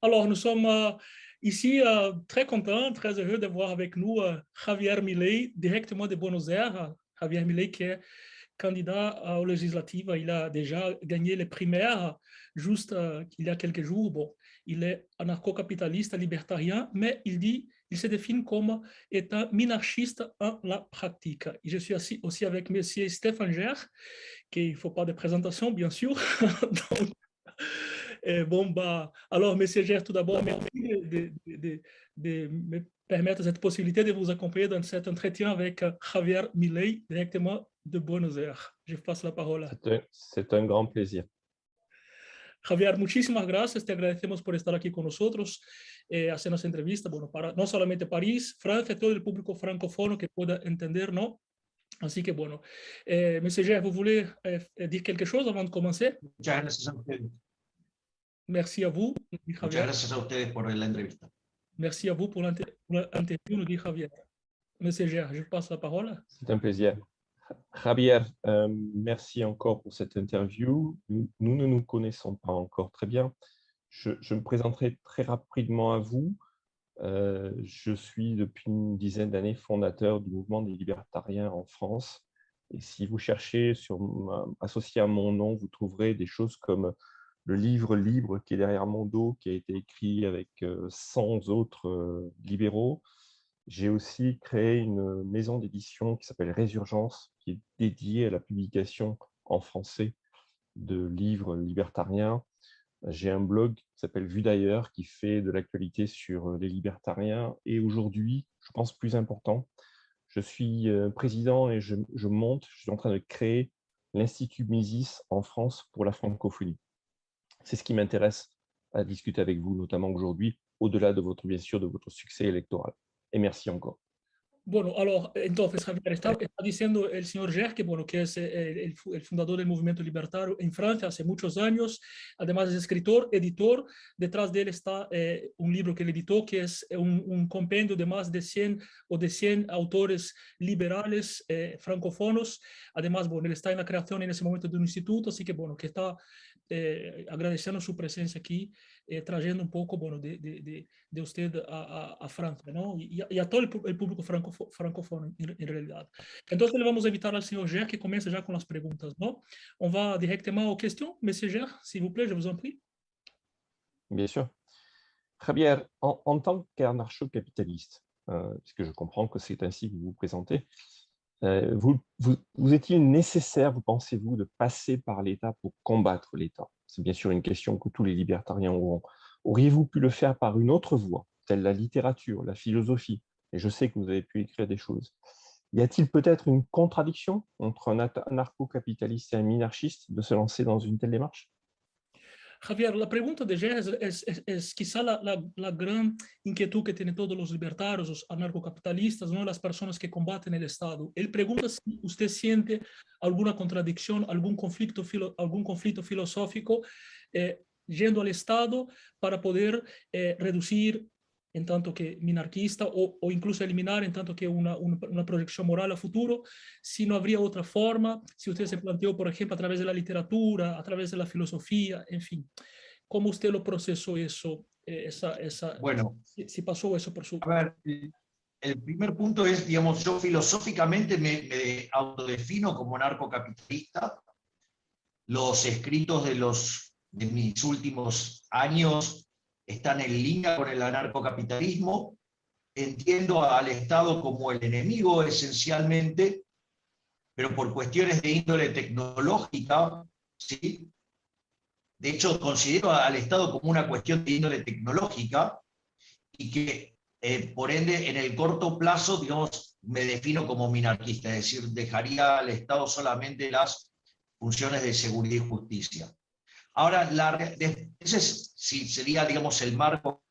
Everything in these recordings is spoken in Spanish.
Alors, nous sommes ici très contents, très heureux de voir avec nous Javier Milei, directement de Buenos Aires. Javier Milei qui est candidat aux législatives. Il a déjà gagné les primaires juste il y a quelques jours. Bon, il est anarcho-capitaliste, libertarien, mais il se définit comme étant minarchiste en la pratique. Et je suis aussi avec M. Stéphane Gers, qu'il ne faut pas de présentation, bien sûr. Donc, bon, bah, alors, M. Gers, tout d'abord, merci de me permettre cette possibilité de vous accompagner dans cet entretien avec Javier Milei, directement de Buenos Aires. Je passe la parole. C'est un grand plaisir. Javier, muchísimas gracias. Te agradecemos por estar aquí con nosotros, hacer esta entrevista, bueno, para no solamente París, Francia, todo el público francófono que pueda entender, ¿no? Así que, bueno, Monsieur Gers, vous voulez dire quelque chose avant de commencer? Muchas gracias a ustedes. Merci à vous, Muchas gracias a ustedes por la entrevista. Merci à vous pour l'interview, nous dit Javier. Monsieur Gers, je passe la parole. C'est un plaisir. Javier, merci encore pour cette interview. Nous ne nous connaissons pas encore très bien. Je me présenterai très rapidement à vous. Je suis depuis une dizaine d'années fondateur du mouvement des libertariens en France. Et si vous cherchez associé à mon nom, vous trouverez des choses comme le livre libre qui est derrière mon dos, qui a été écrit avec 100 autres libéraux. J'ai aussi créé une maison d'édition qui s'appelle Résurgence, qui est dédiée à la publication en français de livres libertariens. J'ai un blog qui s'appelle Vue d'ailleurs, qui fait de l'actualité sur les libertariens. Et aujourd'hui, je pense plus important, je suis président et je suis en train de créer l'Institut Mises en France pour la francophonie. C'est ce qui m'intéresse à discuter avec vous, notamment aujourd'hui, au-delà de bien sûr, de votre succès électoral. Et merci encore. Bueno, alors, entonces, Javier, está diciendo el señor Gers que, bueno, que es el fundador del movimiento libertario en Francia hace muchos años, además es escritor, editor, detrás de él está un libro que él editó, que es un compendio de más de 100 autores liberales francófonos. Además, bueno, él está en la creación en ese momento de un instituto, así que, bueno, que está agradeciendo su presencia aquí, trayendo un poco, bueno, de usted a Francia, ¿no? Y a todo el público francófono en realidad. Entonces le vamos a invitar al señor Gers que comience ya con las preguntas, ¿no? On va directement aux questions. Monsieur Gers, s'il vous plaît, je vous en prie. Bien sûr. Javier, en tant qu'anarcho-capitaliste, puisque je comprends que c'est ainsi que vous vous présentez, vous est-il nécessaire, vous pensez-vous, de passer par l'État pour combattre l'État? C'est bien sûr une question que tous les libertariens auront. Auriez-vous pu le faire par une autre voie, telle la littérature, la philosophie? Et je sais que vous avez pu écrire des choses. Y a-t-il peut-être une contradiction entre un anarcho-capitaliste et un minarchiste de se lancer dans une telle démarche? Javier, la pregunta de Gers es quizá la gran inquietud que tienen todos los libertarios, los anarcocapitalistas, ¿no? Las personas que combaten el Estado. Él pregunta si usted siente alguna contradicción, algún conflicto filosófico yendo al Estado para poder reducir en tanto que minarquista o incluso eliminar en tanto que una proyección moral a futuro, si no habría otra forma, si usted se planteó, por ejemplo, a través de la literatura, a través de la filosofía, en fin. ¿Cómo usted lo procesó eso? Bueno, si pasó eso por su... A ver, el primer punto es, digamos, yo filosóficamente me autodefino como anarcocapitalista. Los escritos de mis últimos años están en línea con el anarcocapitalismo. Entiendo al Estado como el enemigo esencialmente, pero por cuestiones de índole tecnológica, ¿sí? De hecho, considero al Estado como una cuestión de índole tecnológica y que, por ende, en el corto plazo, digamos, me defino como minarquista, es decir, dejaría al Estado solamente las funciones de seguridad y justicia. Ahora, ese sí sería, digamos, el marco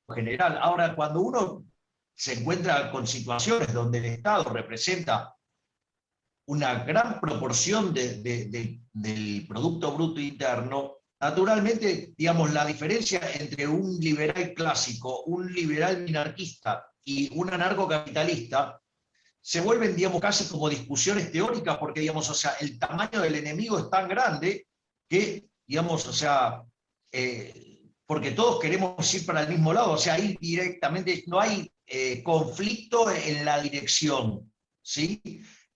general. Ahora, cuando uno se encuentra con situaciones donde el Estado representa una gran proporción del Producto Bruto Interno, naturalmente, digamos, la diferencia entre un liberal clásico, un liberal minarquista y un anarcocapitalista se vuelven, digamos, casi como discusiones teóricas, porque, digamos, o sea, el tamaño del enemigo es tan grande que, digamos, o sea, porque todos queremos ir para el mismo lado, o sea, ir directamente, no hay conflicto en la dirección, ¿sí?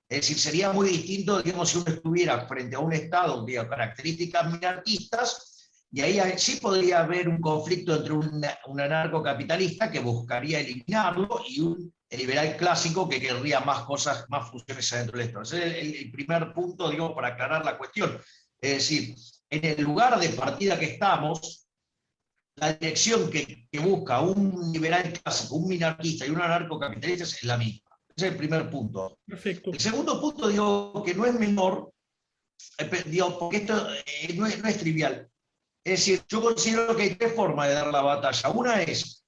Es decir, sería muy distinto, digamos, si uno estuviera frente a un Estado de características minarquistas, y ahí sí podría haber un conflicto entre un anarcocapitalista que buscaría eliminarlo y un liberal clásico que querría más cosas, más funciones adentro del Estado. Ese es el primer punto, digo, para aclarar la cuestión. Es decir, en el lugar de partida que estamos, la dirección que busca un liberal clásico, un minarquista y un anarcocapitalista es la misma. Ese es el primer punto. Perfecto. El segundo punto, digo, que no es menor, digo, porque esto no es trivial. Es decir, yo considero que hay tres formas de dar la batalla. Una es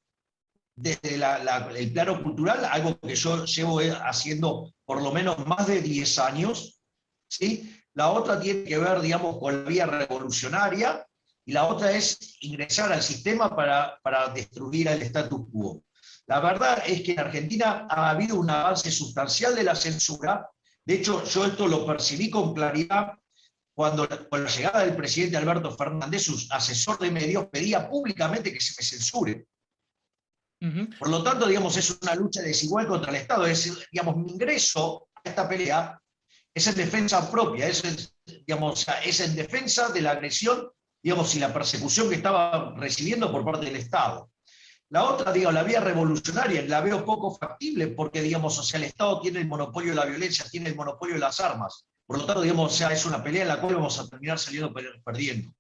desde el plano cultural, algo que yo llevo haciendo por lo menos más de 10 años, ¿sí? La otra tiene que ver, digamos, con la vía revolucionaria, y la otra es ingresar al sistema para destruir el status quo. La verdad es que en Argentina ha habido un avance sustancial de la censura. De hecho, yo esto lo percibí con claridad cuando con la llegada del presidente Alberto Fernández, su asesor de medios pedía públicamente que se me censure. Por lo tanto, digamos, es una lucha desigual contra el Estado. Es decir, digamos, mi ingreso a esta pelea es en defensa propia, digamos, es en defensa de la agresión, digamos, y la persecución que estaba recibiendo por parte del Estado. La otra, digo, la vía revolucionaria, la veo poco factible porque, digamos, o sea, el Estado tiene el monopolio de la violencia, tiene el monopolio de las armas. Por lo tanto, digamos, o sea, es una pelea en la cual vamos a terminar saliendo perdiendo.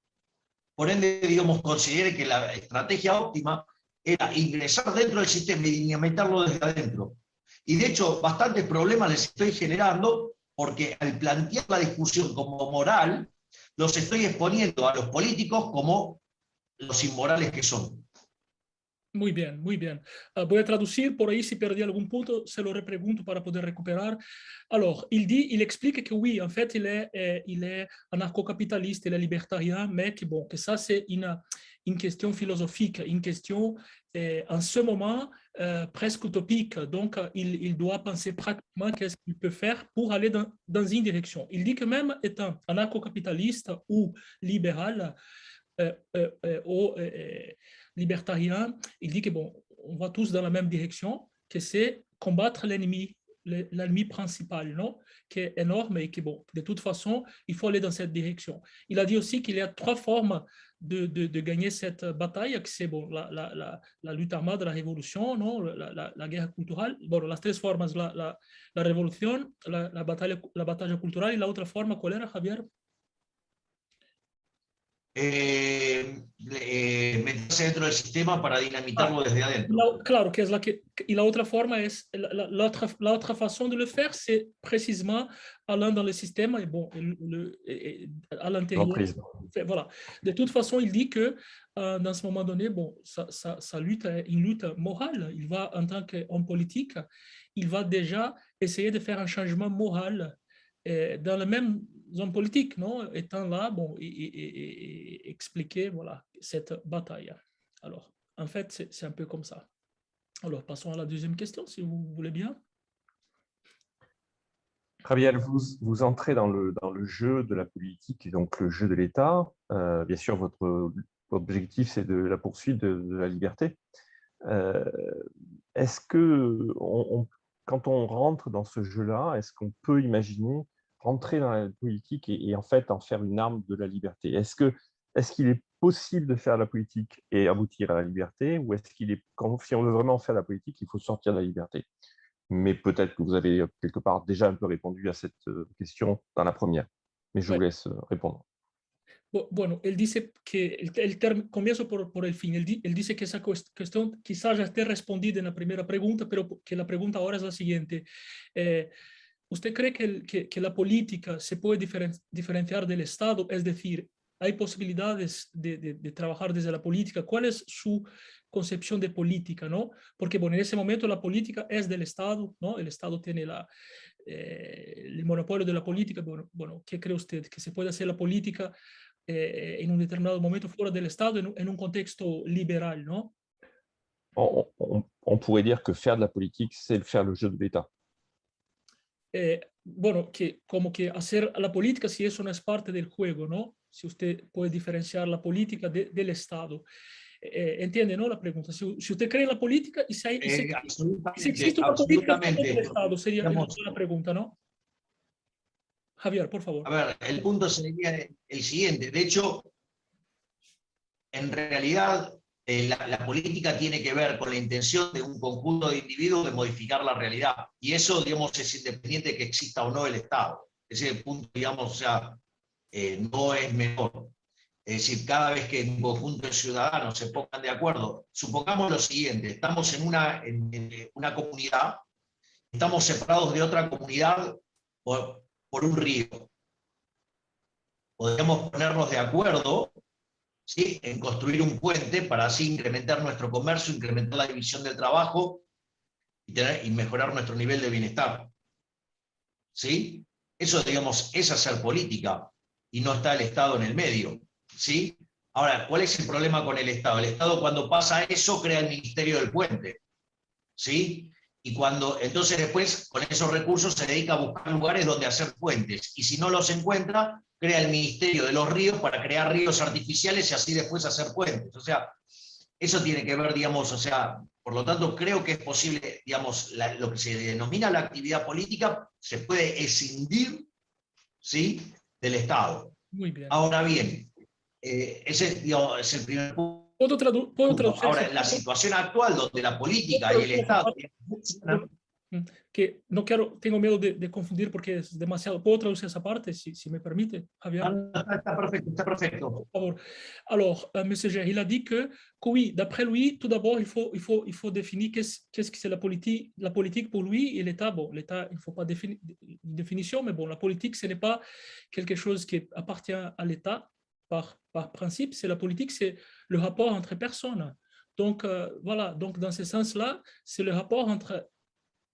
Por ende, digamos, considere que la estrategia óptima era ingresar dentro del sistema y dinamitarlo desde adentro. Y de hecho, bastantes problemas les estoy generando porque al plantear la discusión como moral, los estoy exponiendo a los políticos como los inmorales que son. Muy bien, muy bien. Voy a traducir, por ahí si perdí algún punto, se lo repregunto para poder recuperar. Alors, il explique que oui, en fait, il est anarcho-capitaliste, il est libertarien, mais que, bon, que ça, c'est une question philosophique, une question en ce moment presque utopique. Donc, il doit penser pratiquement qu'est-ce qu'il peut faire pour aller dans une direction. Il dit que même étant anarcho-capitaliste ou libéral, ou libertarien, il dit que bon, on va tous dans la même direction, que c'est combattre l'ennemi principal, non? Qui est énorme et que bon, de toute façon, il faut aller dans cette direction. Il a dit aussi qu'il y a trois formes de gagner cette bataille, que c'est bon, la lutte armée, la révolution, non? La guerre culturelle. Bon, las tres formas, la révolution, la bataille culturelle, et l'autre forme, ¿cuál era, Javier? Meterse dentro del sistema para dinamitarlo desde adentro. Claro, que es y la otra forma es, la otra façon de le faire, c'est précisément allant dans le système et bon, à l'intérieur. Voilà. De toute façon, il dit que dans ce moment donné, bon, sa lutte est une lutte morale. Il va, en tant qu'homme politique, il va déjà essayer de faire un changement moral dans le même zone politique, non? Étant là, bon, et expliquer, voilà, cette bataille. Alors, en fait, c'est un peu comme ça. Alors, passons à la deuxième question, si vous voulez bien. Javier, vous entrez dans le jeu de la politique, donc le jeu de l'État. Bien sûr, votre objectif, c'est de la poursuite de la liberté. Est-ce que, quand on rentre dans ce jeu-là, est-ce qu'on peut imaginer rentrer dans la politique et en fait en faire une arme de la liberté? Est-ce qu'il est possible de faire la politique et aboutir à la liberté, ou est-ce qu'il est, si on veut vraiment faire la politique, il faut sortir de la liberté? Mais peut-être que vous avez quelque part déjà un peu répondu à cette question dans la première, mais je vous laisse répondre. Bueno, él dice que comienzo por el fin. Él dice que esa cuestión quizás ya esté respondida en la primera pregunta, pero que la pregunta ahora es la siguiente. ¿Usted cree que la política se puede diferenciar del Estado? Es decir, ¿hay posibilidades de trabajar desde la política? ¿Cuál es su concepción de política, no? Porque, bueno, en ese momento la política es del Estado, ¿no? El Estado tiene el monopolio de la política. Bueno, ¿qué cree usted? ¿Que se puede hacer la política en un determinado momento fuera del Estado, en un contexto liberal, no? On pourrait dire que faire de la politique, c'est faire le jeu de l'État. Bueno, que como que hacer la política, si eso no es parte del juego, ¿no? Si usted puede diferenciar la política del Estado. entiende, ¿no? La pregunta. Si usted cree en la política y si Absolutamente, existe una política en el absolutamente. Estado, sería Digamos, la pregunta, ¿no? Javier, por favor. a ver, el punto sería el siguiente. De hecho, en realidad, la política tiene que ver con la intención de un conjunto de individuos de modificar la realidad. Y eso, digamos, es independiente de que exista o no el Estado. Ese es el punto, digamos, o sea, no es menor. Es decir, cada vez que un conjunto de ciudadanos se pongan de acuerdo, supongamos lo siguiente, estamos en una comunidad, estamos separados de otra comunidad por un río. Podríamos ponernos de acuerdo, ¿sí?, en construir un puente para así incrementar nuestro comercio, incrementar la división del trabajo y mejorar nuestro nivel de bienestar. ¿Sí? Eso, digamos, es hacer política y no está el Estado en el medio. ¿Sí? Ahora, ¿cuál es el problema con el Estado? El Estado, cuando pasa eso, crea el Ministerio del Puente. ¿Sí? Y entonces después, con esos recursos, se dedica a buscar lugares donde hacer puentes. Y si no los encuentra, crea el Ministerio de los Ríos para crear ríos artificiales y así después hacer puentes. O sea, eso tiene que ver, digamos, o sea, por lo tanto, creo que es posible, digamos, lo que se denomina la actividad política se puede escindir, ¿sí?, del Estado. Muy bien. Ahora bien, ese, digamos, es el primer punto. ¿Puedo traducir? Ahora, la situación actual donde la política y el Estado... Que no quiero, tengo miedo de confundir porque es demasiado. ¿Puedo traducir esa parte, si me permite, Javier? Está perfecto, está perfecto. Por favor. Alors, M. Gér, il a dit que oui, d'après lui, tout d'abord, il faut définir qu'est-ce que c'est la politique. La politique pour lui et l'État, bon, l'État, il ne faut pas définir une définition, mais bon, la politique, ce n'est pas quelque chose qui appartient à l'État par principe. C'est la politique, c'est le rapport entre personnes. Donc, voilà, donc dans ce sens-là, c'est le rapport entre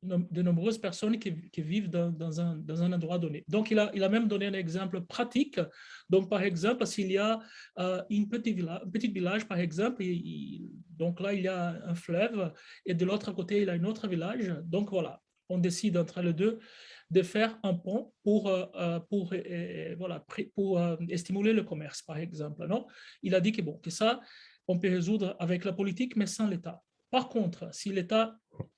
de nombreuses personnes qui vivent dans un endroit donné. Donc, il a même donné un exemple pratique. Donc, par exemple, s'il y a un petit village, par exemple, donc là, il y a un fleuve et de l'autre côté, il y a un autre village. Donc, voilà, on décide entre les deux de faire un pont pour stimuler le commerce, par exemple. Non? Il a dit que, bon, que ça, on peut résoudre avec la politique, mais sans l'État. Par contre, si l'État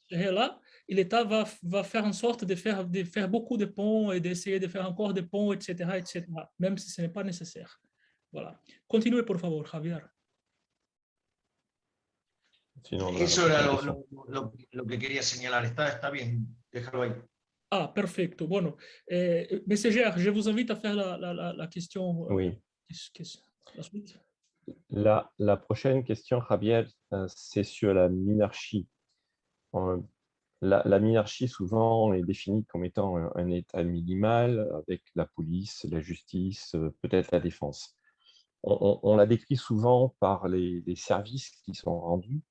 est là, et l'État va faire en sorte de faire beaucoup de ponts et d'essayer de faire encore des ponts, etc., même si ce n'est pas nécessaire. Voilà. Continuez, por favor, Javier. Eso era lo que quería señalar. Está bien, déjalo ahí. Ah, perfecto. Bueno, Monsieur Gér, je vous invite à faire la question. Oui. La suite. La prochaine question, Javier, c'est sur la minarchie. La minarchie, souvent, est définie comme étant un État minimal avec la police, la justice, peut-être la défense. On la décrit souvent par les services qui sont rendus,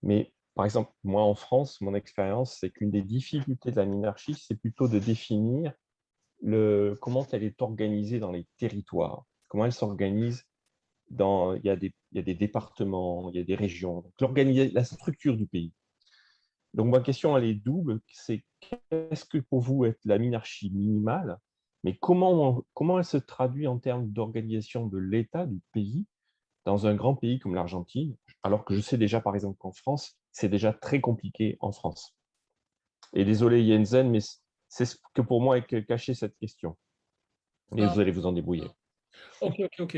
mais par exemple, moi en France, mon expérience, c'est qu'une des difficultés de la minarchie, c'est plutôt de définir comment elle est organisée dans les territoires, comment elle s'organise. Il y a des départements, il y a des régions, donc la structure du pays. Donc, ma question, elle est double, c'est qu'est-ce que pour vous est la minarchie minimale, mais comment elle se traduit en termes d'organisation de l'État, du pays, dans un grand pays comme l'Argentine, alors que je sais déjà, par exemple, qu'en France, c'est déjà très compliqué en France. Et désolé, Jensen, mais c'est ce que pour moi est caché cette question. Et vous allez vous en débrouiller. Ok.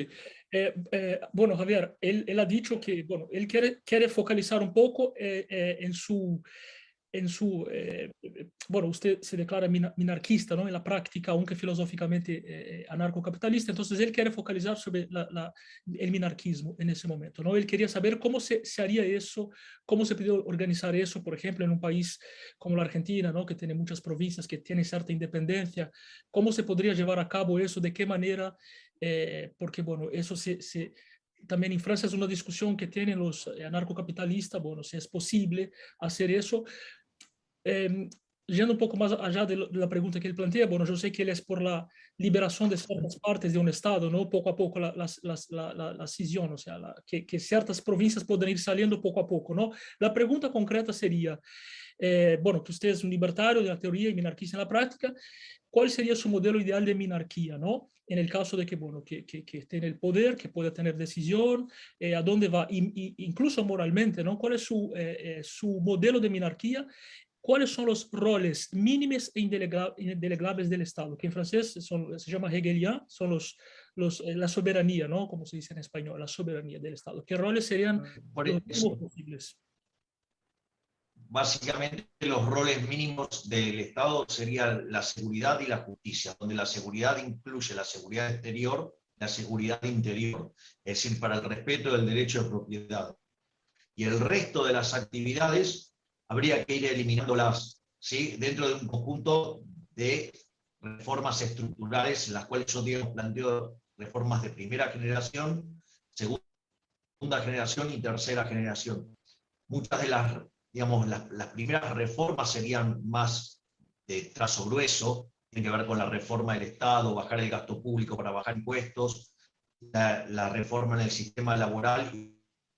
Bueno, Javier, él ha dicho que, bueno, él quiere focalizar un poco en su bueno, usted se declara minarquista, ¿no?, en la práctica, aunque filosóficamente anarcocapitalista, entonces él quiere focalizar sobre el minarquismo en ese momento, ¿no? Él quería saber cómo se haría eso, cómo se puede organizar eso, por ejemplo, en un país como la Argentina, ¿no?, que tiene muchas provincias, que tiene cierta independencia, cómo se podría llevar a cabo eso, de qué manera, porque, bueno, eso también en Francia es una discusión que tienen los anarcocapitalistas, bueno, si es posible hacer eso. Yendo un poco más allá de la pregunta que él plantea, bueno, yo sé que él es por la liberación de ciertas partes de un Estado, ¿no? Poco a poco la cisión, o sea, que ciertas provincias puedan ir saliendo poco a poco, ¿no? La pregunta concreta sería, bueno, que usted es un libertario de la teoría y minarquista en la práctica, ¿cuál sería su modelo ideal de minarquía, ¿no? En el caso de que, bueno, que esté en el poder, que pueda tener decisión, a dónde va, incluso moralmente, ¿no? ¿Cuál es su modelo de minarquía? ¿Cuáles son los roles mínimos e indelegables del Estado? Que en francés se llama hegelien, son la soberanía, ¿no? Como se dice en español, la soberanía del Estado. ¿Qué roles serían Por los mínimos eso, posibles? básicamente los roles mínimos del Estado serían la seguridad y la justicia, donde la seguridad incluye la seguridad exterior, la seguridad interior, es decir, para el respeto del derecho de propiedad. Y el resto de las actividades habría que ir eliminándolas, ¿sí? Dentro de un conjunto de reformas estructurales, en las cuales yo planteo reformas de primera generación, segunda generación y tercera generación. Muchas de las, digamos, las primeras reformas serían más de trazo grueso, tienen que ver con la reforma del Estado, bajar el gasto público para bajar impuestos, la reforma en el sistema laboral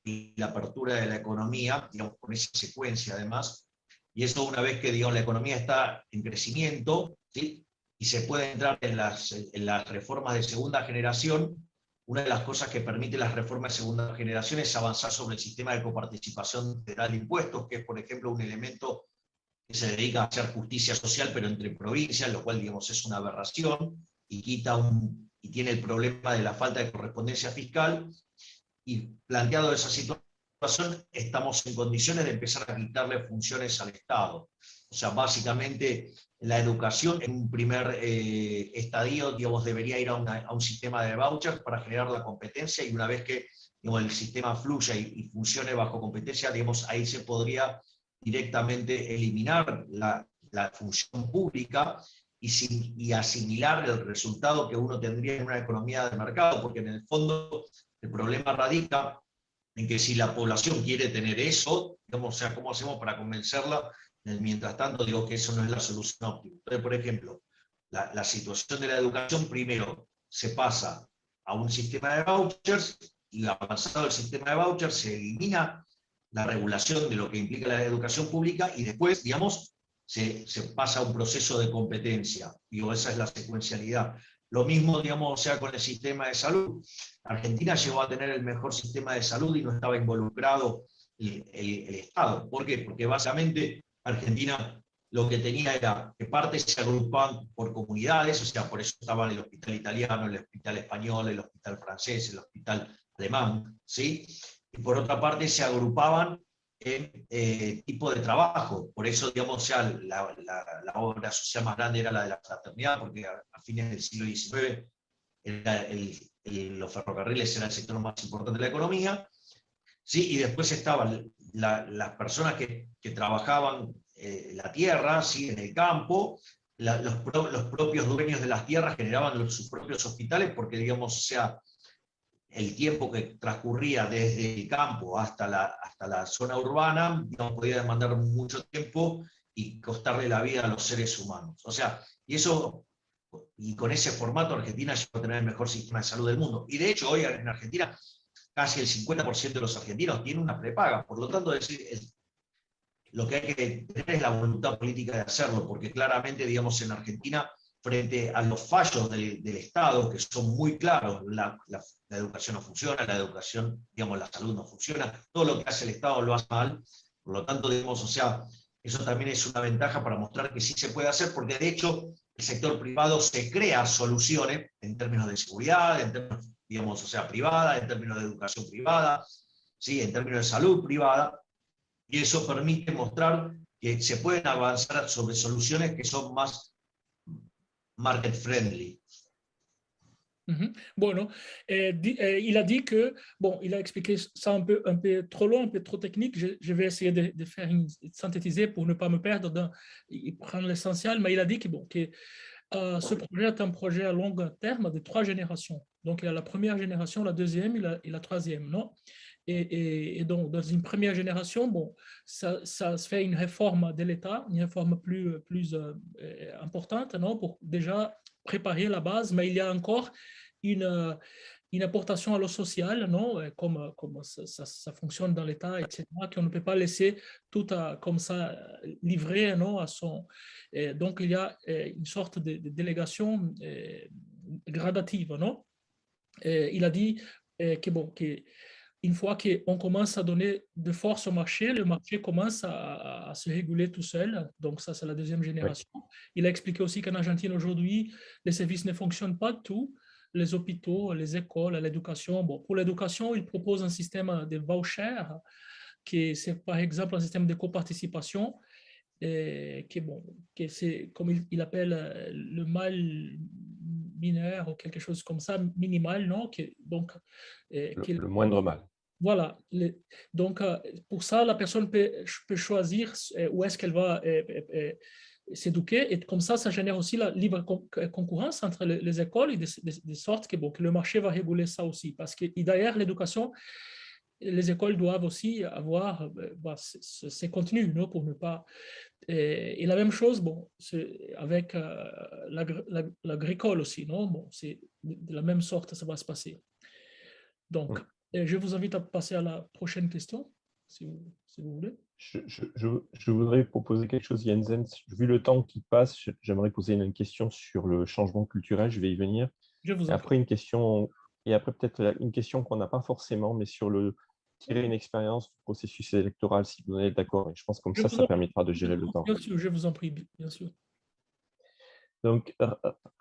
y la apertura de la economía, digamos, con esa secuencia además, y eso una vez que, digamos, la economía está en crecimiento, ¿sí? Y se puede entrar en las reformas de segunda generación. Una de las cosas que permite las reformas de segunda generación es avanzar sobre el sistema de coparticipación federal de impuestos, que es, por ejemplo, un elemento que se dedica a hacer justicia social, pero entre provincias, lo cual, digamos, es una aberración, y y tiene el problema de la falta de correspondencia fiscal, y planteado esa situación, estamos en condiciones de empezar a quitarle funciones al Estado. O sea, básicamente la educación en un primer estadio, digamos, debería ir a un sistema de vouchers para generar la competencia, y una vez que, digamos, el sistema fluya y funcione bajo competencia, digamos, ahí se podría directamente eliminar la función pública y asimilar el resultado que uno tendría en una economía de mercado, porque en el fondo el problema radica en que si la población quiere tener eso, digamos, o sea, ¿cómo hacemos para convencerla? Mientras tanto, digo que eso no es la solución óptima. Entonces, por ejemplo, la situación de la educación, primero se pasa a un sistema de vouchers, y avanzado el sistema de vouchers se elimina la regulación de lo que implica la educación pública, y después, digamos, se pasa a un proceso de competencia. Digo, esa es la secuencialidad. Lo mismo, digamos, o sea, con el sistema de salud. Argentina llegó a tener el mejor sistema de salud y no estaba involucrado el Estado. ¿Por qué? Porque básicamente Argentina lo que tenía era que partes se agrupaban por comunidades, o sea, por eso estaban el hospital italiano, el hospital español, el hospital francés, el hospital alemán, ¿sí? Y por otra parte se agrupaban en tipo de trabajo. Por eso, digamos, o sea, la obra social más grande era la de la fraternidad, porque a fines del siglo XIX los ferrocarriles eran el sector más importante de la economía, ¿sí? Y después estaban las personas que trabajaban la tierra, ¿sí? En el campo. Los propios dueños de las tierras generaban sus propios hospitales, porque, digamos, o sea, el tiempo que transcurría desde el campo hasta la zona urbana, digamos, podía demandar mucho tiempo y costarle la vida a los seres humanos. O sea, y con ese formato Argentina llegó a tener el mejor sistema de salud del mundo. Y de hecho hoy en Argentina casi el 50% de los argentinos tiene una prepaga. Por lo tanto, lo que hay que tener es la voluntad política de hacerlo, porque claramente, digamos, en Argentina, frente a los fallos del Estado, que son muy claros, la educación no funciona, la educación, digamos, la salud no funciona, todo lo que hace el Estado lo hace mal. Por lo tanto, digamos, o sea, eso también es una ventaja para mostrar que sí se puede hacer, porque de hecho el sector privado se crea soluciones en términos de seguridad, en términos, digamos, o sea, privada, en términos de educación privada, ¿sí? En términos de salud privada, y eso permite mostrar que se pueden avanzar sobre soluciones que son más market friendly. Bueno, il a dit que, bon, il a expliqué ça un peu trop long, un peu trop technique. Je vais essayer de faire de synthétiser pour ne pas me perdre et prendre l'essentiel, mais il a dit que, bon, que ce projet est un projet à long terme de 3 générations. Donc, il y a la première génération, la deuxième et la troisième, non? Et donc, dans une première génération, bon, ça se fait une réforme de l'État, une réforme plus importante, non? Pour déjà préparer la base, mais il y a encore une apportation à l'eau sociale, non? Comme ça fonctionne dans l'État, etc., qu'on ne peut pas laisser tout comme ça livré, non, à son... donc, il y a une sorte de délégation gradative, non? Il a dit que, bon, une fois qu'on commence à donner de force au marché, le marché commence à se réguler tout seul. Donc, ça, c'est la deuxième génération. Oui. Il a expliqué aussi qu'en Argentine, aujourd'hui, les services ne fonctionnent pas tout. Les hôpitaux, les écoles, l'éducation. Bon, pour l'éducation, il propose un système de voucher, qui c'est par exemple un système de coparticipation, qui, bon, que c'est comme il appelle le mal mineur ou quelque chose comme ça, minimal, non? Donc, le moindre mal. Voilà. Donc, pour ça, la personne peut choisir où est-ce qu'elle va s'éduquer. Et comme ça génère aussi la libre concurrence entre les écoles, et de sorte que, bon, que le marché va réguler ça aussi. Parce que d'ailleurs, l'éducation, les écoles doivent aussi avoir ces contenus, non, pour ne pas... Et la même chose, bon, avec l'agricole aussi, non? Bon, c'est de la même sorte, ça va se passer. Donc, je vous invite à passer à la prochaine question, si vous voulez. Je voudrais proposer quelque chose, Jensen. Vu le temps qui passe, j'aimerais poser une question sur le changement culturel. Je vais y venir. Je vous en prie. Après, une question, et après peut-être une question qu'on n'a pas forcément, mais sur tirer une expérience du processus électoral, si vous êtes d'accord. Et je pense que comme ça permettra de gérer le temps. Bien sûr, je vous en prie, bien sûr. Donc,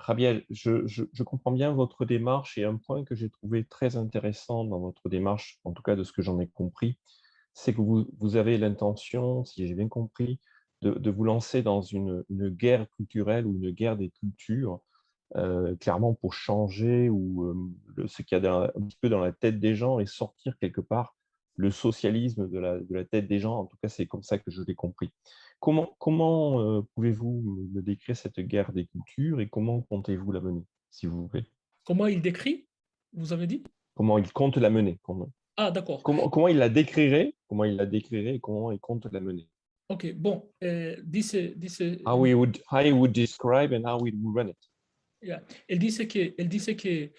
Javier, je comprends bien votre démarche et un point que j'ai trouvé très intéressant dans votre démarche, en tout cas de ce que j'en ai compris, c'est que vous avez l'intention, si j'ai bien compris, de vous lancer dans une guerre culturelle ou une guerre des cultures, clairement pour changer ce qu'il y a un petit peu dans la tête des gens et sortir quelque part le socialisme de la tête des gens. En tout cas, c'est comme ça que je l'ai compris. Comment pouvez-vous me décrire cette guerre des cultures et comment comptez-vous la mener, s'il vous plaît? Comment il décrit, vous avez dit? Comment il compte la mener? Ah, d'accord. Comment il la décrirait? Comment il la décrirait et comment il compte la mener? Ok, bon, dice... How he would describe and how he would run it. Yeah. Él dice que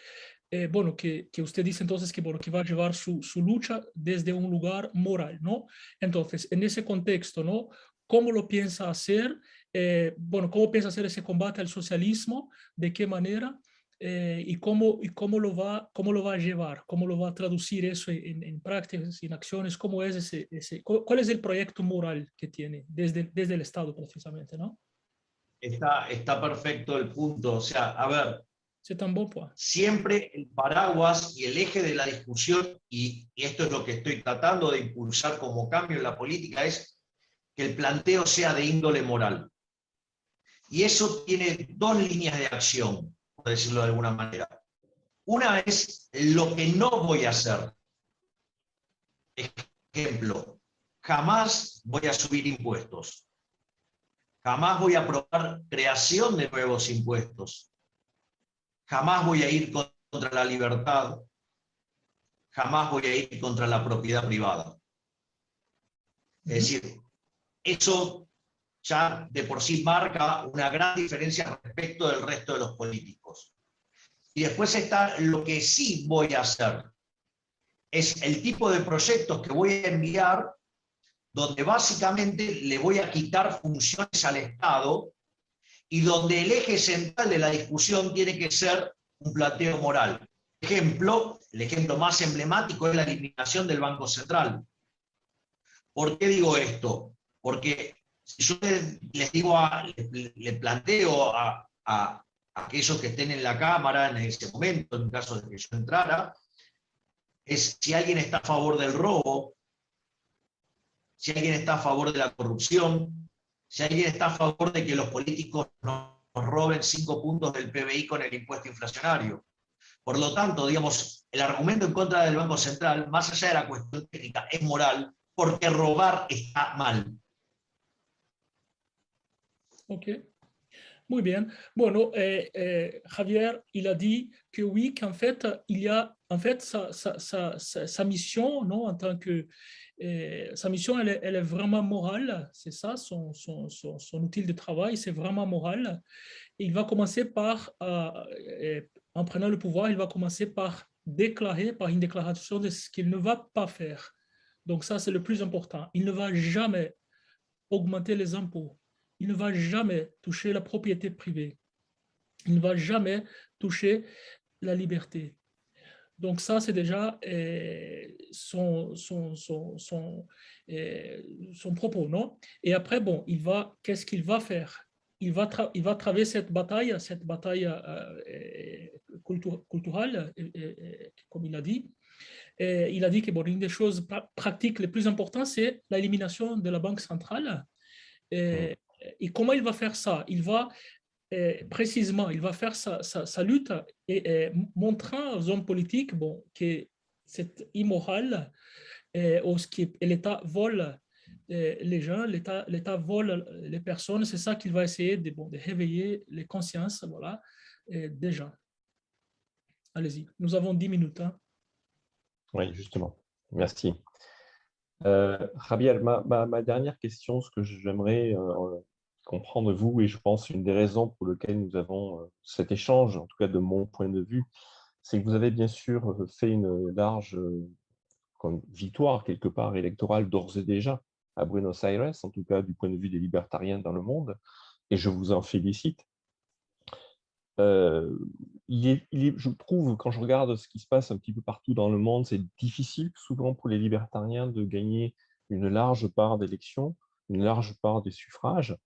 bueno, que usted dice entonces que, bueno, que va a llevar su lucha desde un lugar moral, ¿no? Entonces, en ese contexto, ¿no? ¿Cómo lo piensa hacer? Bueno, ¿cómo piensa hacer ese combate al socialismo? ¿De qué manera? Y cómo lo va a llevar? ¿Cómo lo va a traducir eso en prácticas, en acciones? ¿Cómo es cuál es el proyecto moral que tiene desde el Estado precisamente, ¿no? Está perfecto el punto. O sea, a ver, c'est un bon point. Siempre el paraguas y el eje de la discusión, y esto es lo que estoy tratando de impulsar como cambio en la política, es que el planteo sea de índole moral. Y eso tiene dos líneas de acción, por decirlo de alguna manera. Una es lo que no voy a hacer. Ejemplo, jamás voy a subir impuestos. Jamás voy a aprobar creación de nuevos impuestos. Jamás voy a ir contra la libertad. Jamás voy a ir contra la propiedad privada. Es decir, eso ya de por sí marca una gran diferencia respecto del resto de los políticos. Y después está lo que sí voy a hacer. Es el tipo de proyectos que voy a enviar donde básicamente le voy a quitar funciones al Estado y donde el eje central de la discusión tiene que ser un planteo moral. El ejemplo más emblemático es la eliminación del Banco Central. ¿Por qué digo esto? Porque si yo les digo, le planteo a aquellos que estén en la Cámara en ese momento, en caso de que yo entrara, es si alguien está a favor del robo, si alguien está a favor de la corrupción, si alguien está a favor de que los políticos nos roben 5 puntos del PBI con el impuesto inflacionario. Por lo tanto, digamos, el argumento en contra del Banco Central, más allá de la cuestión técnica, es moral, porque robar está mal. Ok. Muy bien. Bueno, Javier, il a dit que oui, qu'en fait, il y a, en fait, sa mission, non, en tant que, sa mission, elle est vraiment morale, c'est ça, son outil de travail, c'est vraiment moral. Et il va commencer par, en prenant le pouvoir, il va commencer par déclarer par une déclaration de ce qu'il ne va pas faire. Donc ça, c'est le plus important. Il ne va jamais augmenter les impôts. Il ne va jamais toucher la propriété privée. Il ne va jamais toucher la liberté. Donc ça, c'est déjà son propos, non? Et après, bon, qu'est-ce qu'il va faire? Il va traverser cette bataille culturelle, comme il a dit. Et il a dit que bon, une des choses pratiques les plus importantes, c'est l'élimination de la Banque centrale. Et comment il va faire ça? Il va précisément, il va faire sa lutte et montrant aux hommes politiques bon, que c'est immoral et l'État vole les gens, l'État vole les personnes. C'est ça qu'il va essayer de réveiller les consciences voilà, des gens. Allez-y, nous avons 10 minutes. Hein. Oui, justement. Merci. Javier, ma dernière question, ce que j'aimerais comprendre de vous, et je pense une des raisons pour lesquelles nous avons cet échange, en tout cas de mon point de vue, c'est que vous avez bien sûr fait une large victoire quelque part électorale d'ores et déjà à Buenos Aires, en tout cas du point de vue des libertariens dans le monde, et je vous en félicite. Je trouve, quand je regarde ce qui se passe un petit peu partout dans le monde, c'est difficile souvent pour les libertariens de gagner une large part d'élections, une large part des suffrages.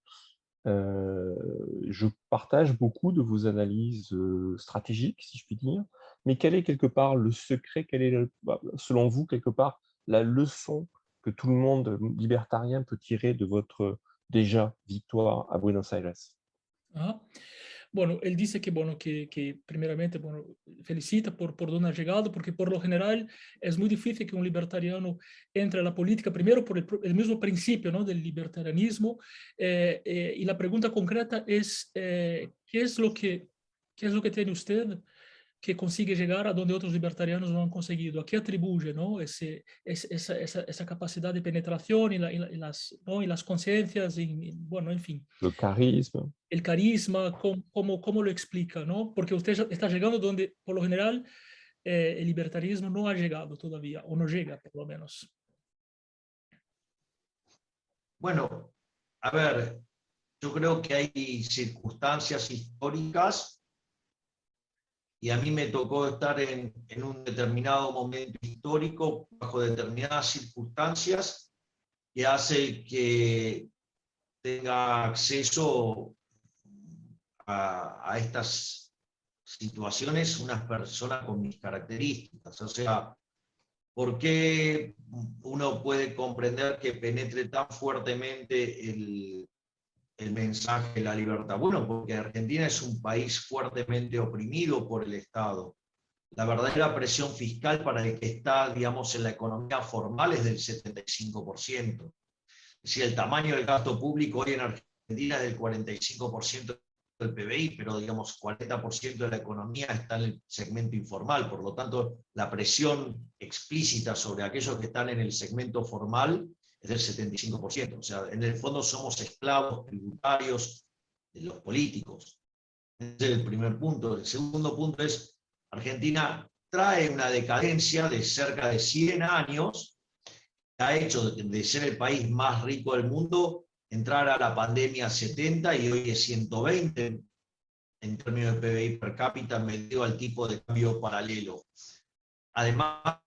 Je partage beaucoup de vos analyses stratégiques, si je puis dire, mais quel est quelque part le secret, quelle est, selon vous, quelque part, la leçon que tout le monde libertarien peut tirer de votre déjà victoire à Buenos Aires? Ah. Bueno, él dice que, bueno, que primeramente, bueno, felicita por donde ha llegado, porque por lo general es muy difícil que un libertariano entre a la política, primero por el mismo principio, ¿no?, del libertarianismo, y la pregunta concreta es, ¿qué es lo que tiene usted que consigue llegar a donde otros libertarianos no han conseguido? ¿A qué atribuye, ¿no?, esa capacidad de penetración y las conciencias, bueno, en fin. Le charisme. El carisma, ¿cómo lo explica, ¿no? Porque usted está llegando donde, por lo general, el libertarismo no ha llegado todavía, o no llega, por lo menos. Bueno, a ver, yo creo que hay circunstancias históricas y a mí me tocó estar en un determinado momento histórico, bajo determinadas circunstancias, que hace que tenga acceso a estas situaciones unas personas con mis características. O sea, ¿por qué uno puede comprender que penetre tan fuertemente el mensaje de la libertad? Bueno, porque Argentina es un país fuertemente oprimido por el Estado. La verdadera presión fiscal para el que está, digamos, en la economía formal es del 75%. Es decir, el tamaño del gasto público hoy en Argentina es del 45% del PBI, pero digamos 40% de la economía está en el segmento informal. Por lo tanto, la presión explícita sobre aquellos que están en el segmento formal es del 75%. O sea, en el fondo somos esclavos tributarios de los políticos. Ese es el primer punto. El segundo punto es, Argentina trae una decadencia de cerca de 100 años, que ha hecho de ser el país más rico del mundo, entrar a la pandemia 70 y hoy es 120 en términos de PBI per cápita, medido al tipo de cambio paralelo. Además,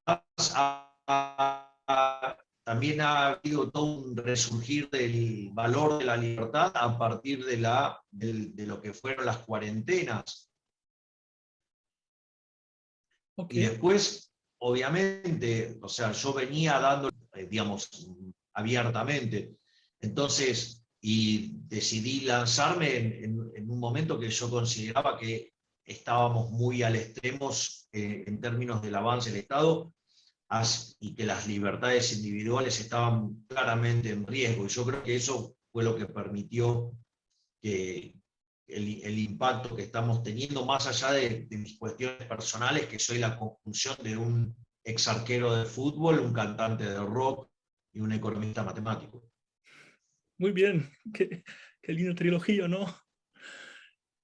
también ha habido todo un resurgir del valor de la libertad a partir de lo que fueron las cuarentenas. Okay. Y después, obviamente, o sea, yo venía dando, digamos, abiertamente. Entonces, y decidí lanzarme en un momento que yo consideraba que estábamos muy al extremo en términos del avance del Estado y que las libertades individuales estaban claramente en riesgo. Y yo creo que eso fue lo que permitió que el impacto que estamos teniendo, más allá de mis cuestiones personales, que soy la conjunción de un ex arquero de fútbol, un cantante de rock y un economista matemático. Muy bien, qué linda trilogía, ¿no?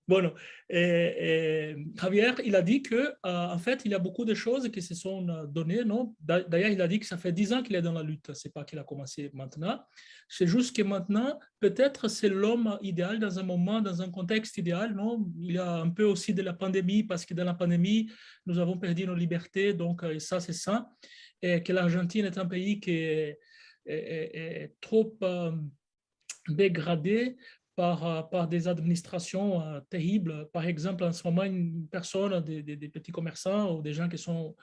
Bueno, Javier, il a dit que, en fait, il y a beaucoup de choses qui se sont données, non? D'ailleurs, il a dit que ça fait 10 ans qu'il est dans la lutte. C'est pas qu'il a commencé maintenant. C'est juste que maintenant, peut-être c'est l'homme idéal dans un moment, dans un contexte idéal, non? Il y a un peu aussi de la pandémie, parce que dans la pandémie, nous avons perdu nos libertés, donc ça, c'est ça. Et que l'Argentine est un pays qui est trop dégradé par des administrations terribles. Par exemple, en ce moment, une personne, des petits commerçants ou des gens qui sont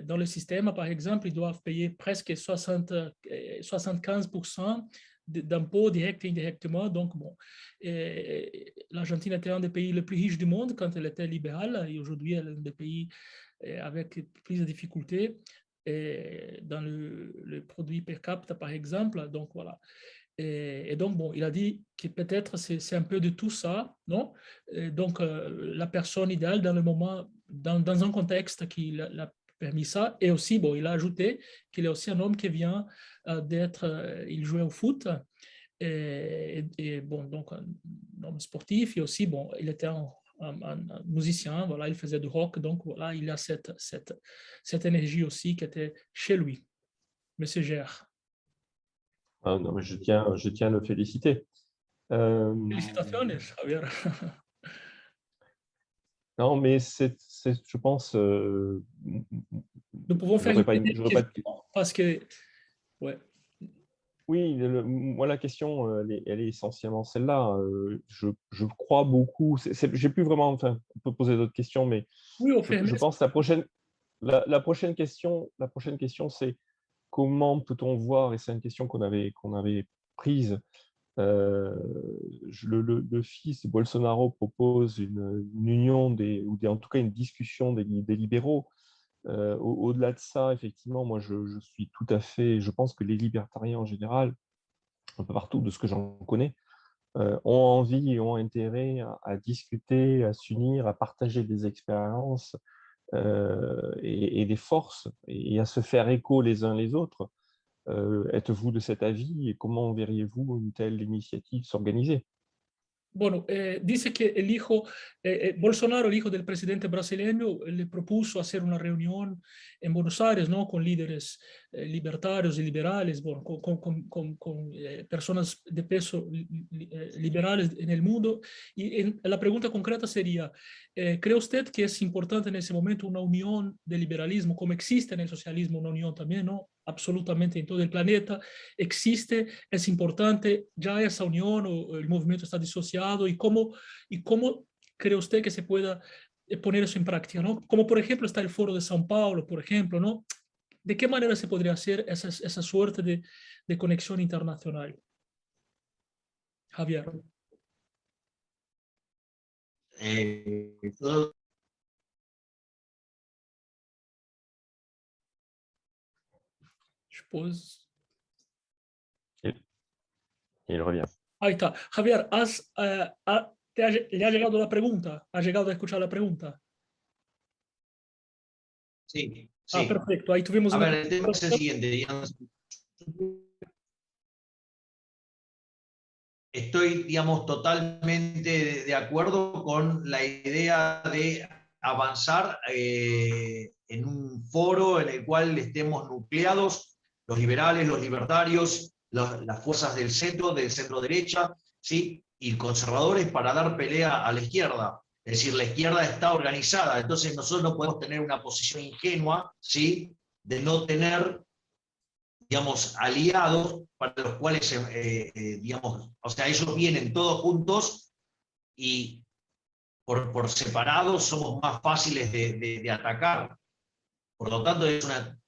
dans le système, par exemple, ils doivent payer presque 75% d'impôts directs et indirectement. Donc, bon, l'Argentine était un des pays les plus riches du monde quand elle était libérale, et aujourd'hui, elle est un des pays avec plus de difficultés dans le produit per capita, par exemple. Donc, voilà. Et donc, bon, il a dit que peut-être c'est un peu de tout ça, non? Et donc, la personne idéale dans le moment, dans un contexte qui l'a permis ça. Et aussi, bon, il a ajouté qu'il est aussi un homme qui vient il jouait au foot. Et bon, donc un homme sportif. Et aussi, bon, il était un musicien, voilà, il faisait du rock. Donc, voilà, il a cette énergie aussi qui était chez lui. Monsieur Gère. Ah, non, mais je tiens à le féliciter. Félicitations, Javier. Non, mais je pense... Nous pouvons faire une question parce que... Ouais. Oui, moi, la question, elle est essentiellement celle-là. Je crois beaucoup... J'ai plus vraiment... Enfin, on peut poser d'autres questions, mais oui, je pense que la prochaine question, c'est comment peut-on voir, et c'est une question qu'on avait prise, le fils de Bolsonaro propose une union ou en tout cas une discussion des libéraux. Au-delà de ça, effectivement, moi je suis tout à fait, je pense que les libertariens en général, un peu partout de ce que j'en connais, ont envie et ont intérêt à discuter, à s'unir, à partager des expériences et des forces, et à se faire écho les uns les autres. Êtes-vous de cet avis et comment verriez-vous une telle initiative s'organiser? Bueno, dice que el hijo, Bolsonaro, el hijo del presidente brasileño, le propuso hacer una reunión en Buenos Aires, ¿no? Con líderes libertarios y liberales, bueno, con personas de peso liberales en el mundo. Y la pregunta concreta sería, ¿cree usted que es importante en ese momento una unión de liberalismo, como existe en el socialismo una unión también, ¿no? Absolutamente en todo el planeta existe, es importante ya esa unión o el movimiento está disociado y cómo cree usted que se pueda poner eso en práctica, ¿no? Como por ejemplo está el Foro de São Paulo, por ejemplo, ¿no? ¿De qué manera se podría hacer esa suerte de conexión internacional? Javier. Je pose. Il revient. Ahí está. Javier, ¿le ha llegado la pregunta? ¿Ha llegado a escuchar la pregunta? Sí, sí. Ah, perfecto. Ahí tuvimos ver, el tema es el siguiente, digamos. Estoy, digamos, totalmente de acuerdo con la idea de avanzar en un foro en el cual estemos nucleados los liberales, los libertarios, las fuerzas del centro derecha, ¿sí? Y conservadores para dar pelea a la izquierda. Es decir, la izquierda está organizada, entonces nosotros no podemos tener una posición ingenua, ¿sí? De no tener, digamos, aliados para los cuales, digamos, o sea, ellos vienen todos juntos y por separado somos más fáciles de atacar. Por lo tanto, es una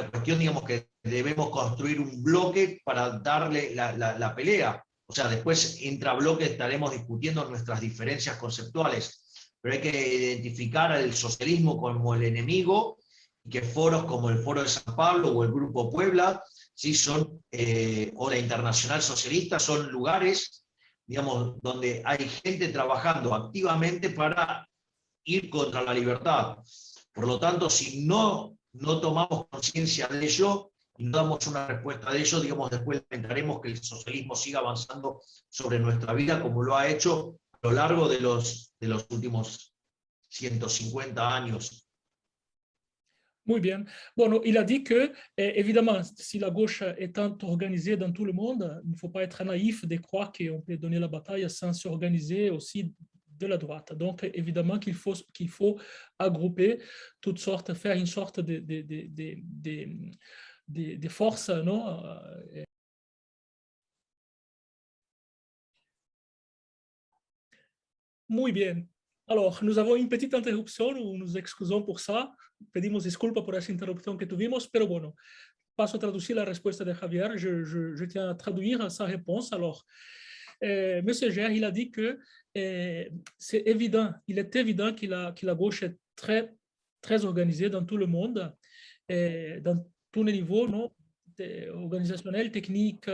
cuestión, digamos, que debemos construir un bloque para darle la pelea. O sea, después intrabloque estaremos discutiendo nuestras diferencias conceptuales, pero hay que identificar al socialismo como el enemigo y que foros como el Foro de San Pablo o el Grupo Puebla, ¿sí? Son, o la Internacional Socialista, son lugares, digamos, donde hay gente trabajando activamente para ir contra la libertad. Por lo tanto, si no tomamos conciencia de ello y no damos una respuesta de ello, digamos, después lamentaremos que el socialismo siga avanzando sobre nuestra vida como lo ha hecho lo largo de los últimos 150 años. Muy bien. Bueno, il a dit que, évidemment, si la gauche est tant organisée dans tout le monde, il ne faut pas être naïf de croire qu'on peut donner la bataille sans s'organiser aussi de la droite. Donc, évidemment qu'il faut agrouper toutes sortes, faire une sorte de force, non? Muy bien. Alors, nous avons une petite interruption, nous nous excusons por ça, pedimos disculpas por esa interrupción que tuvimos, pero bueno, paso a traducir la respuesta de Javier, je tiens à traduire sa réponse. Alors, Monsieur Gère, il a dit que c'est évident, il est évident que la gauche est très, très organisée dans tout le monde, dans tous les niveaux, non? Organisationnel, technique,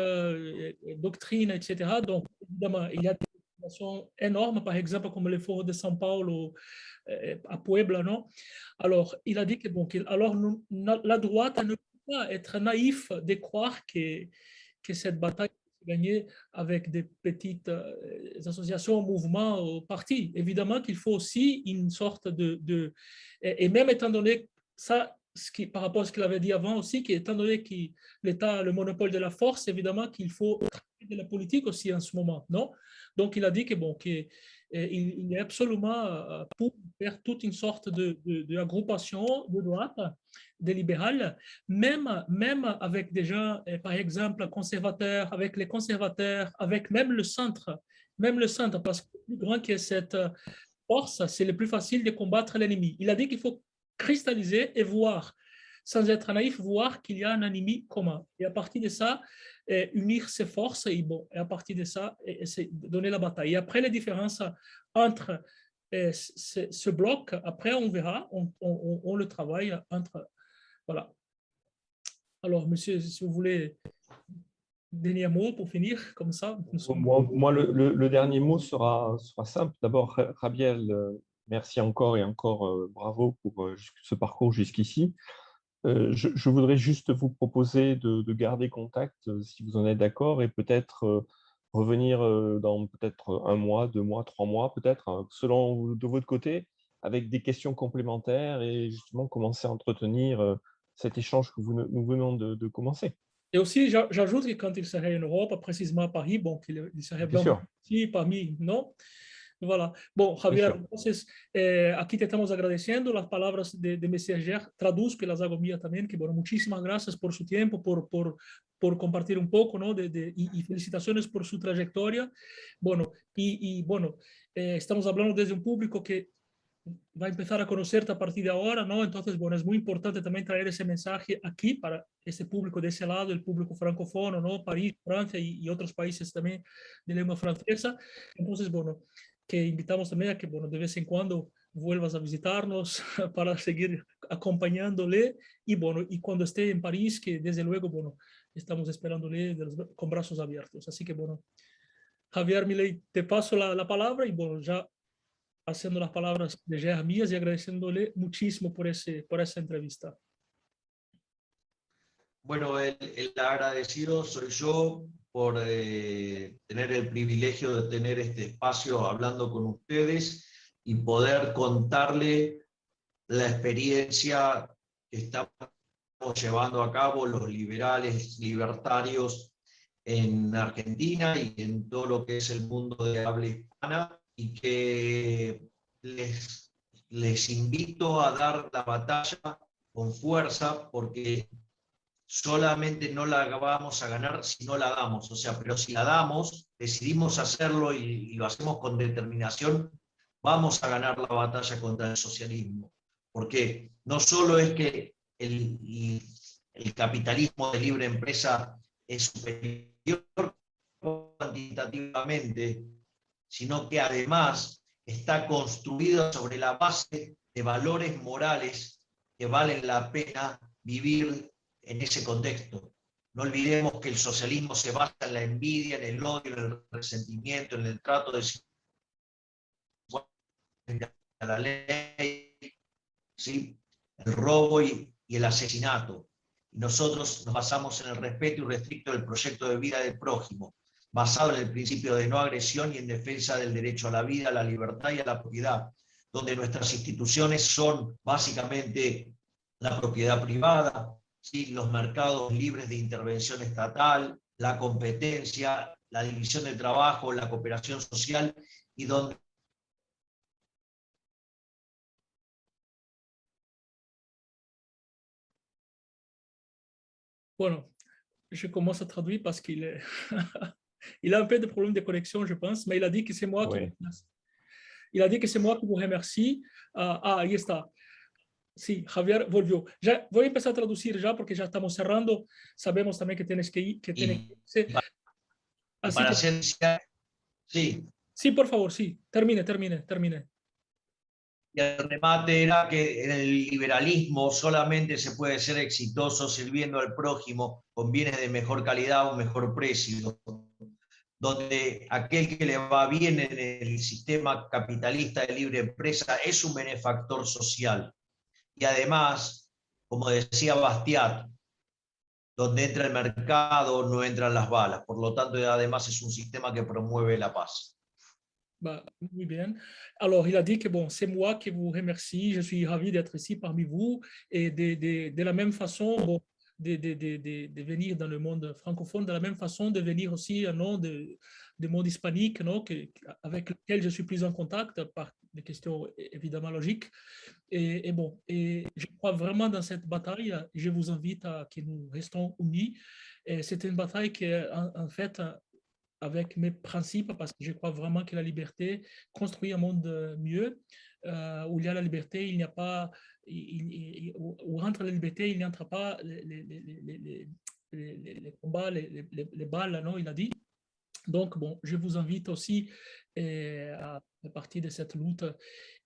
doctrine, etc. Donc, évidemment, il y a des organisations énormes, par exemple, comme le Foro de São Paulo à Puebla, non? Alors, il a dit que, bon, alors la droite ne peut pas être naïf de croire que cette bataille est gagnée avec des petites associations, mouvements, partis. Évidemment qu'il faut aussi une sorte et même étant donné ça, par rapport à ce qu'il avait dit avant aussi, qu'étant donné que l'État a le monopole de la force, évidemment qu'il faut de la politique aussi en ce moment, non? Donc, il a dit que, bon, qu'il est absolument pour faire toute une sorte d'agrupation de droite, des libérales, même avec des gens, par exemple, conservateurs, avec les conservateurs, avec même le centre, parce que le plus grand que cette force, c'est le plus facile de combattre l'ennemi. Il a dit qu'il faut cristalliser et voir, sans être naïf, voir qu'il y a un ennemi commun. Et à partir de ça, unir ses forces et, bon, et à partir de ça, donner la bataille. Et après, les différences entre ce bloc, après, on verra, on le travaille entre... Voilà. Alors, monsieur, si vous voulez, dernier mot pour finir, comme ça. Moi, le dernier mot sera simple. D'abord, Javier, merci encore et encore bravo pour ce parcours jusqu'ici. Je voudrais juste vous proposer de garder contact, si vous en êtes d'accord, et peut-être revenir dans peut-être 1 mois, 2 mois, 3 mois, peut-être, selon de votre côté, avec des questions complémentaires et justement commencer à entretenir cet échange que nous venons de commencer. Et aussi, j'ajoute que quand il serait en Europe, précisément à Paris, bon, qu'il serait bien ici, parmi, non? Voilà. Bom, Javier, entonces, aquí te estamos agradeciendo las palabras de Messier Gère. Traduzco y las hago mías también, que bueno, muchísimas gracias por su tiempo, por compartir un poco, ¿no? Y felicitaciones por su trayectoria. Bueno, bueno, estamos hablando desde un público que va a empezar a conocerte a partir de ahora, ¿no? Entonces, bueno, es muy importante también traer ese mensaje aquí para ese público de ese lado, el público francófono, ¿no? París, Francia y otros países también de lengua francesa. Entonces, bueno, que invitamos también a que, bueno, de vez en cuando vuelvas a visitarnos para seguir acompañándole y, bueno, y cuando esté en París, que desde luego, bueno, estamos esperándole con brazos abiertos. Así que, bueno, Javier Milei, te paso la palabra y, bueno, ya haciendo las palabras de Gère mías y agradeciéndole muchísimo por esa entrevista. Bueno, el agradecido soy yo por tener el privilegio de tener este espacio hablando con ustedes y poder contarle la experiencia que estamos llevando a cabo los liberales, libertarios en Argentina y en todo lo que es el mundo de habla hispana, y que les invito a dar la batalla con fuerza, porque solamente no la vamos a ganar si no la damos. O sea, pero si la damos, decidimos hacerlo y lo hacemos con determinación, vamos a ganar la batalla contra el socialismo. Porque no solo es que el capitalismo de libre empresa es superior cuantitativamente, sino que además está construido sobre la base de valores morales que valen la pena vivir en ese contexto. No olvidemos que el socialismo se basa en la envidia, en el odio, en el resentimiento, en el trato de la ley, ¿sí? El robo y el asesinato. Y nosotros nos basamos en el respeto irrestricto del proyecto de vida del prójimo. basado en el principio de no agresión y en defensa del derecho a la vida, a la libertad y a la propiedad, donde nuestras instituciones son básicamente la propiedad privada, ¿sí? Los mercados libres de intervención estatal, la competencia, la división del trabajo, la cooperación social, y donde Bueno, je commence à traduire parce qu'il est... il a un peu de problème de connexion, je pense, mais il a dit que c'est moi qui vous remercie. Il a dit que c'est moi qui vous remercie. Ahí está. Sí, Javier volvió. Ya voy a empezar a traducir ya porque ya estamos cerrando. Sabemos también que tienes que ir, que tienes que irse. Así para que, hacer... Sí. Sí, por favor, sí. Termine. Y el remate era que en el liberalismo solamente se puede ser exitoso sirviendo al prójimo con bienes de mejor calidad o mejor precio, donde aquel que le va bien en el sistema capitalista de libre empresa es un benefactor social. Y además, como decía Bastiat, donde entra el mercado no entran las balas. Por lo tanto, además es un sistema que promueve la paz. Bah, muy bien. Alors, il a dit que bon, c'est moi qui vous remercie. Je suis ravi d'être ici parmi vous. Et de la même façon, bon, de venir dans le monde francophone, de la même façon, de venir aussi non, de monde hispanique, non, avec lequel je suis plus en contact par des questions évidemment logiques. Et bon, et je crois vraiment dans cette bataille. Je vous invite à que nous restons unis. C'est une bataille qui est en fait avec mes principes, parce que je crois vraiment que la liberté construit un monde mieux, où il y a la liberté, il n'y a pas, où entre la liberté, il n'y entre pas les combats, les balles, non, il a dit. Donc, bon, je vous invite aussi à partir de cette lutte.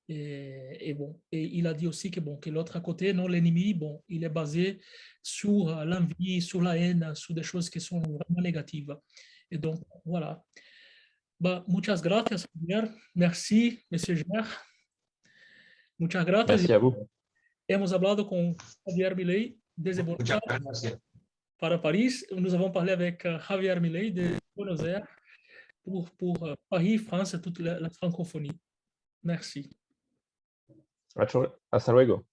Et bon, et il a dit aussi que bon, que l'autre côté, non, l'ennemi, bon, il est basé sur l'envie, sur la haine, sur des choses qui sont vraiment négatives. Et donc, voilà. Bah, muchas gracias, Javier. Merci, Monsieur Ger. Muchas gracias. Merci à vous. Hemos hablado con Javier Milei desde Buenos Aires para Paris. Nous avons parlé avec Javier Milei de Buenos Aires pour Paris, France et toute la francophonie. Merci. Hasta luego.